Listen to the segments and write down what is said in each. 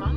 All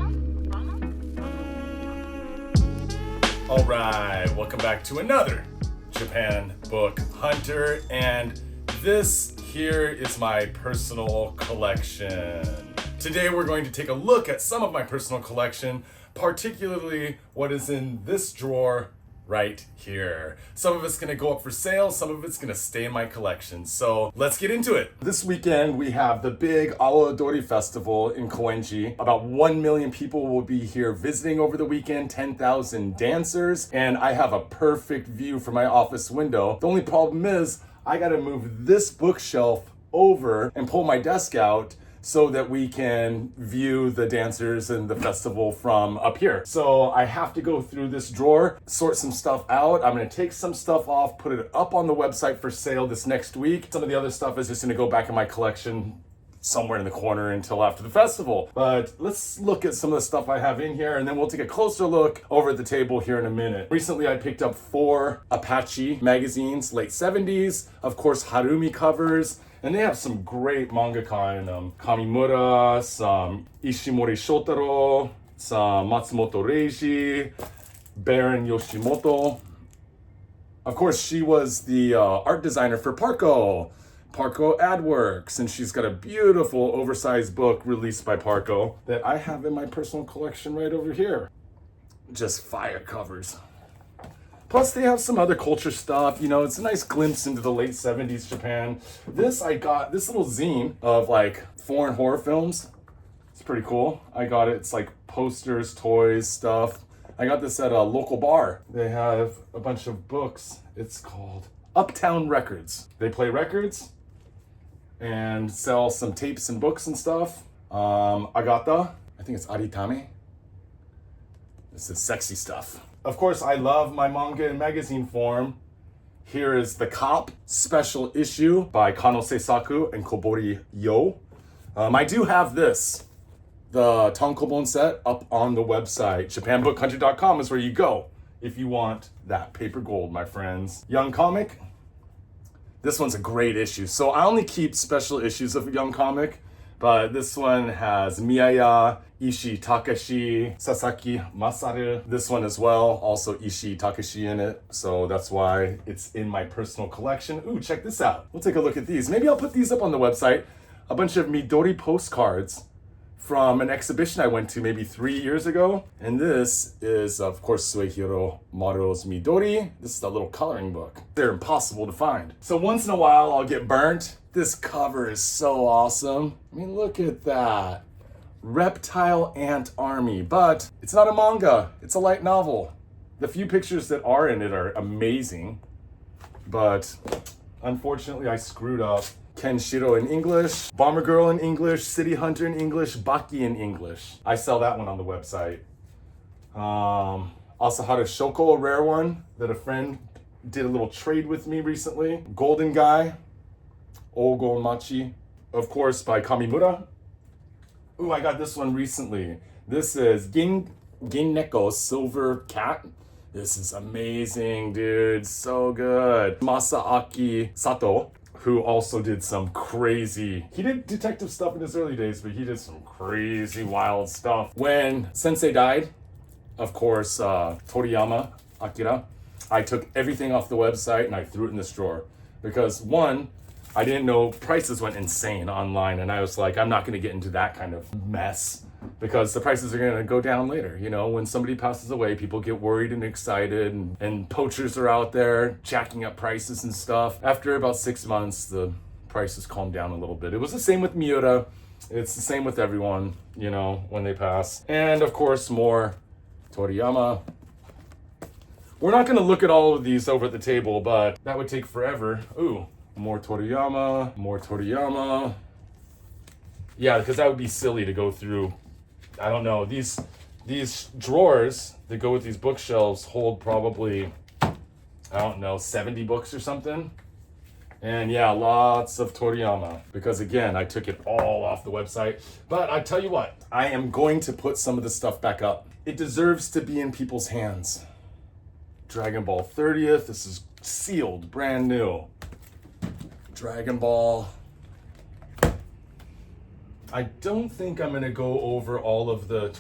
right, welcome back to another Japan Book Hunter, and this here is my personal collection. Today we're going to take a look at some of my personal collection, particularly what is in this drawer right here. Some of it's gonna go up for sale, some of it's gonna stay in my collection. So let's get into it. This weekend we have the big Awadori Festival in Koenji. About 1 million people will be here visiting over the weekend, 10,000 dancers, and I have a perfect view from my office window. The only problem is I gotta move this bookshelf over and pull my desk out so that we can view the dancers and the festival from up here. So I have to go through this drawer, sort some stuff out. I'm gonna take some stuff off, put it up on the website for sale this next week. Some of the other stuff is just gonna go back in my collection somewhere in the corner until after the festival. But let's look at some of the stuff I have in here, and then we'll take a closer look over at the table here in a minute. Recently, I picked up 4 Apache magazines, late 70s, of course, Harumi covers, and they have some great mangaka in them. Kamimura, some Ishimori Shotaro, some Matsumoto Reiji, Baron Yoshimoto. Of course, she was the art designer for Parco Adworks, and she's got a beautiful oversized book released by Parco that I have in my personal collection right over here. Just fire covers. Plus they have some other culture stuff, you know, it's a nice glimpse into the late 70s Japan. I got this little zine of like foreign horror films. It's pretty cool. I got it, it's like posters, toys, stuff. I got this at a local bar. They have a bunch of books. It's called Uptown Records. They play records and sell some tapes and books and stuff. Agata, I think it's Aritame. This is sexy stuff. Of course, I love my manga in magazine form. Here is The Cop special issue by Kano Seisaku and Kobori Yo. I do have this, the tankobon set, up on the website. JapanBookHunter.com is where you go if you want that paper gold, my friends. Young Comic. This one's a great issue. So I only keep special issues of Young Comic, but this one has Miyaya, Ishii Takashi, Sasaki Masaru. This one as well, also Ishii Takashi in it. So that's why it's in my personal collection. Ooh, check this out. We'll take a look at these. Maybe I'll put these up on the website. A bunch of Midori postcards from an exhibition I went to maybe 3 years ago. And this is, of course, Suehiro Maruo's Midori. This is a little coloring book. They're impossible to find. So once in a while, I'll get burnt. This cover is so awesome. I mean, look at that. Reptile Ant Army, but it's not a manga, it's a light novel. The few pictures that are in it are amazing, but unfortunately I screwed up. Kenshiro in English, Bomber Girl in English, City Hunter in English, Baki in English. I sell that one on the website. Asaharu Shoko, a rare one that a friend did a little trade with me recently. Golden Guy, Ogon Machi, of course by Kamimura. Ooh, I got this one recently. This is Ginneko Silver Cat. This is amazing, dude. So good. Masaaki Sato, who also did some crazy, he did detective stuff in his early days, but he did some crazy wild stuff. When Sensei died, of course, Toriyama, Akira, I took everything off the website and I threw it in this drawer. Because one, I didn't know prices went insane online, and I was like, I'm not gonna get into that kind of mess because the prices are gonna go down later. You know, when somebody passes away, people get worried and excited, and poachers are out there jacking up prices and stuff. After about 6 months, the prices calmed down a little bit. It was the same with Miura. It's the same with everyone, you know, when they pass. And of course, more Toriyama. We're not gonna look at all of these over at the table, but that would take forever. Ooh. More Toriyama, more Toriyama. Yeah, because that would be silly to go through. I don't know. These drawers that go with these bookshelves hold probably, I don't know, 70 books or something. And yeah, lots of Toriyama. Because again, I took it all off the website. But I tell you what, I am going to put some of this stuff back up. It deserves to be in people's hands. Dragon Ball 30th. This is sealed, brand new. Dragon Ball. I don't think I'm gonna go over all of the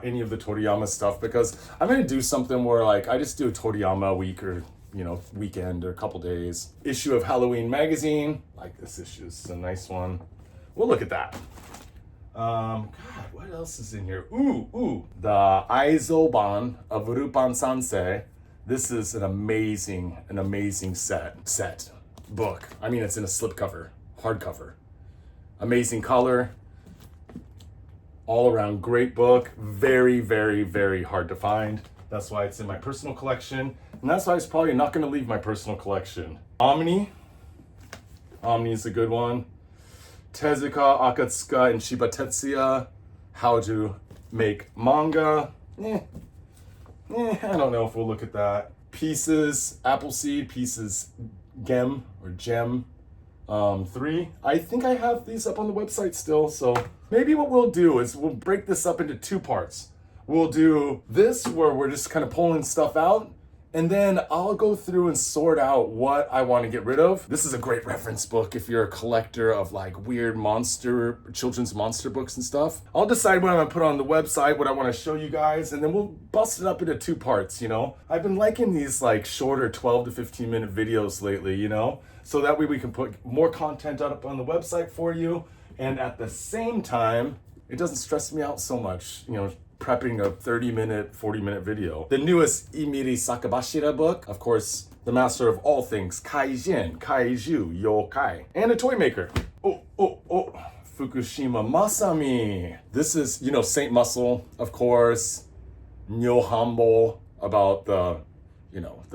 any of the Toriyama stuff, because I'm gonna do something where like I just do a Toriyama week, or weekend, or a couple days. Issue of Halloween magazine, like this issue is a nice one. We'll look at that. God, what else is in here? The Aizoban of Rupan Sansei. This is an amazing set book. I mean, it's in a slipcover, hardcover. Amazing color. All around great book. Very, very, very hard to find. That's why it's in my personal collection. And that's why it's probably not going to leave my personal collection. Omni. Omni is a good one. Tezuka, Akatsuka, and Shiba Tetsuya. How to make manga. I don't know if we'll look at that. Pieces, Appleseed, Pieces, Gem, or Gem 3. I think I have these up on the website still, so maybe what we'll do is we'll break this up into 2 parts. We'll do this where we're just kind of pulling stuff out, and then I'll go through and sort out what I want to get rid of. This is a great reference book if you're a collector of like weird children's monster books and stuff. I'll decide what I'm gonna put on the website, what I want to show you guys, and then we'll bust it up into 2 parts, I've been liking these like shorter 12 to 15 minute videos lately, so that way we can put more content up on the website for you, and at the same time, it doesn't stress me out so much, prepping a 30-minute, 40-minute video. The newest Imiri Sakabashira book, of course, the master of all things, Kaijin, Kaiju, Yokai, and a toy maker. Fukushima Masami. This is, Saint Muscle, of course, Nyohambo, about the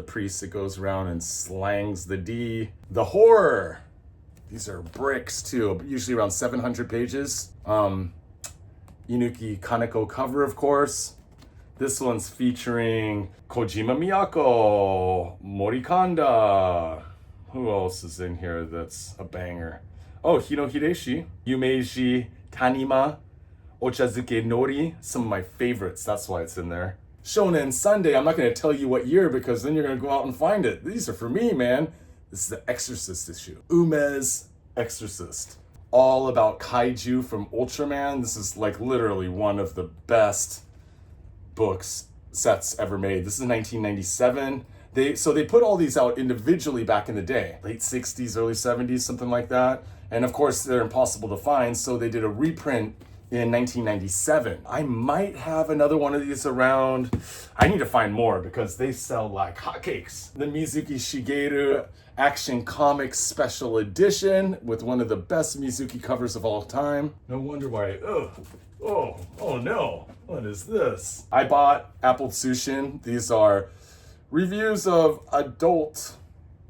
priest that goes around and slangs the D. The horror. These are bricks too, usually around 700 pages. Inuki Kaneko cover, of course. This one's featuring Kojima Miyako, Morikanda. Who else is in here that's a banger? Oh, Hino Hideshi, Yumeji Tanima, Ochazuke Nori. Some of my favorites, that's why it's in there. Shonen Sunday, I'm not going to tell you what year because then you're going to go out and find it. These are for me, man. This is the Exorcist issue. Ume's Exorcist. All about Kaiju from Ultraman. This is like literally one of the best sets ever made. This is 1997. They put all these out individually back in the day. Late 60s, early 70s, something like that. And of course, they're impossible to find, so they did a reprint in 1997. I might have another one of these around. I need to find more because they sell like hotcakes. The Mizuki Shigeru Action Comics Special Edition with one of the best Mizuki covers of all time. No wonder why, oh no, what is this? I bought Apple Tsushin. These are reviews of adult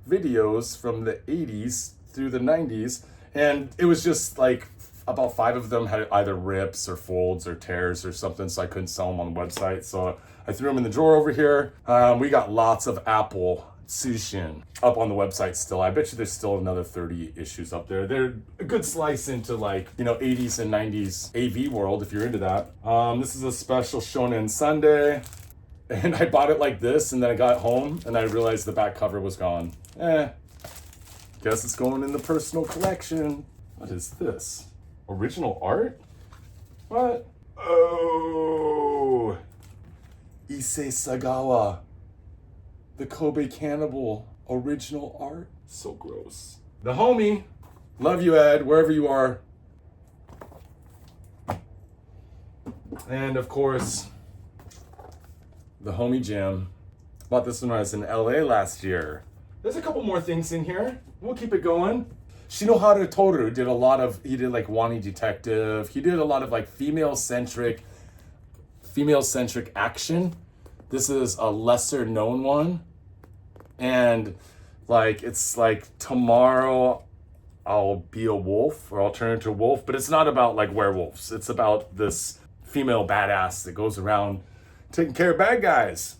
videos from the 80s through the 90s. And it was just like, about 5 of them had either rips or folds or tears or something, so I couldn't sell them on the website. So I threw them in the drawer over here. We got lots of Apple Tsushin up on the website still. I bet you there's still another 30 issues up there. They're a good slice into like, 80s and 90s AV world if you're into that. This is a special Shonen Sunday. And I bought it like this, and then I got home and I realized the back cover was gone. Guess it's going in the personal collection. What is this? Original art? What? Oh! Issei Sagawa. The Kobe Cannibal. Original art? So gross. The homie. Love you, Ed, wherever you are. And of course, the homie Jim. Bought this one when I was in LA last year. There's a couple more things in here. We'll keep it going. Shinohara Toru he did like Wani Detective. He did a lot of like female-centric action. This is a lesser known one. And like, it's like tomorrow I'll be a wolf, or I'll turn into a wolf, but it's not about like werewolves. It's about this female badass that goes around taking care of bad guys.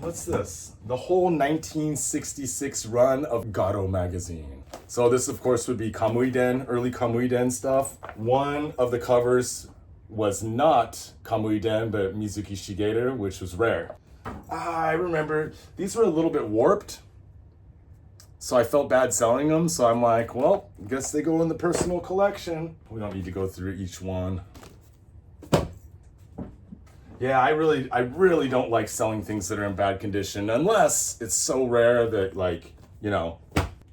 What's this? The whole 1966 run of Garo magazine. So this, of course, would be Kamuiden, early Kamuiden stuff. One of the covers was not Kamuiden, but Mizuki Shigeru, which was rare. I remember these were a little bit warped. So I felt bad selling them. So I'm like, well, I guess they go in the personal collection. We don't need to go through each one. Yeah, I really don't like selling things that are in bad condition unless it's so rare that, like, you know,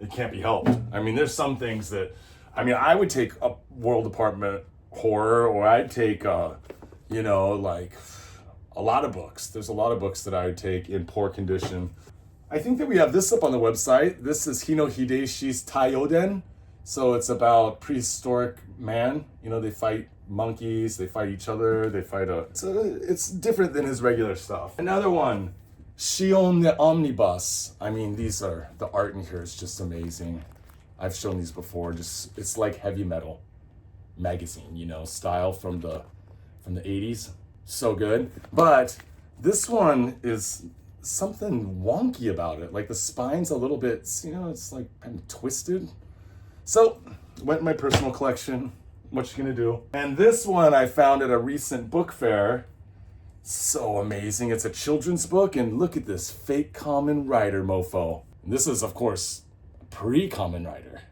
it can't be helped. I mean, there's some things that, I mean, I would take a World Department Horror, or I'd take, you know, like a lot of books. There's a lot of books that I would take in poor condition. I think that we have this up on the website. This is Hino Hideshi's Taioden. So it's about prehistoric man. You know, they fight monkeys, they fight each other, they fight it's different than his regular stuff. Another one, Shion the Omnibus. I mean, the art in here is just amazing. I've shown these before. Just, it's like heavy metal magazine, you know, style from the 80s. So good. But this one is something wonky about it. Like the spine's a little bit, you know, it's like kind of twisted. So went in my personal collection. What you gonna do? And this one I found at a recent book fair. So amazing. It's a children's book, and look at this fake Kamen Rider mofo. And this is, of course, pre-Kamen Rider.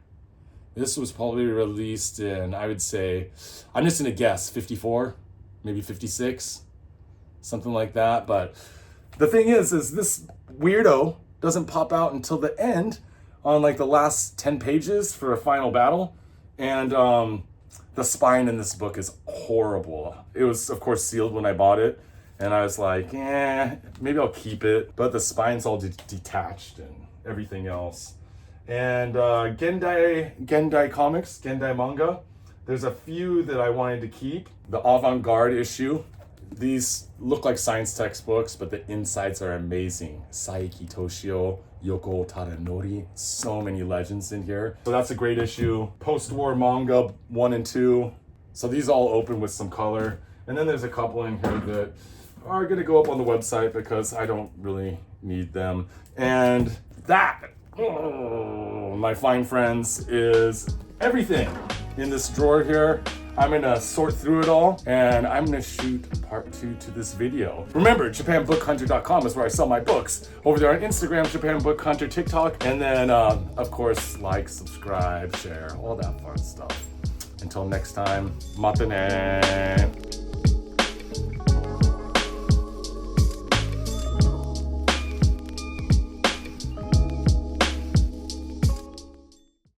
This was probably released in, I would say, I'm just gonna guess, 54, maybe 56, something like that. But the thing is this weirdo doesn't pop out until the end on like the last 10 pages for a final battle. And the spine in this book is horrible. It was, of course, sealed when I bought it. And I was like, maybe I'll keep it. But the spine's all detached and everything else. And Gendai comics, Gendai manga. There's a few that I wanted to keep. The avant-garde issue. These look like science textbooks, but the insides are amazing. Saiki Toshio, Yoko Tadanori, so many legends in here. So that's a great issue. Post-war manga 1 and 2. So these all open with some color. And then there's a couple in here that are gonna go up on the website because I don't really need them. And that, my fine friends, is everything in this drawer here. I'm gonna sort through it all, and I'm gonna shoot part 2 to this video. Remember, JapanBookHunter.com is where I sell my books. Over there on Instagram, Japan Book Hunter, TikTok, and then, of course, like, subscribe, share, all that fun stuff. Until next time, mata ne.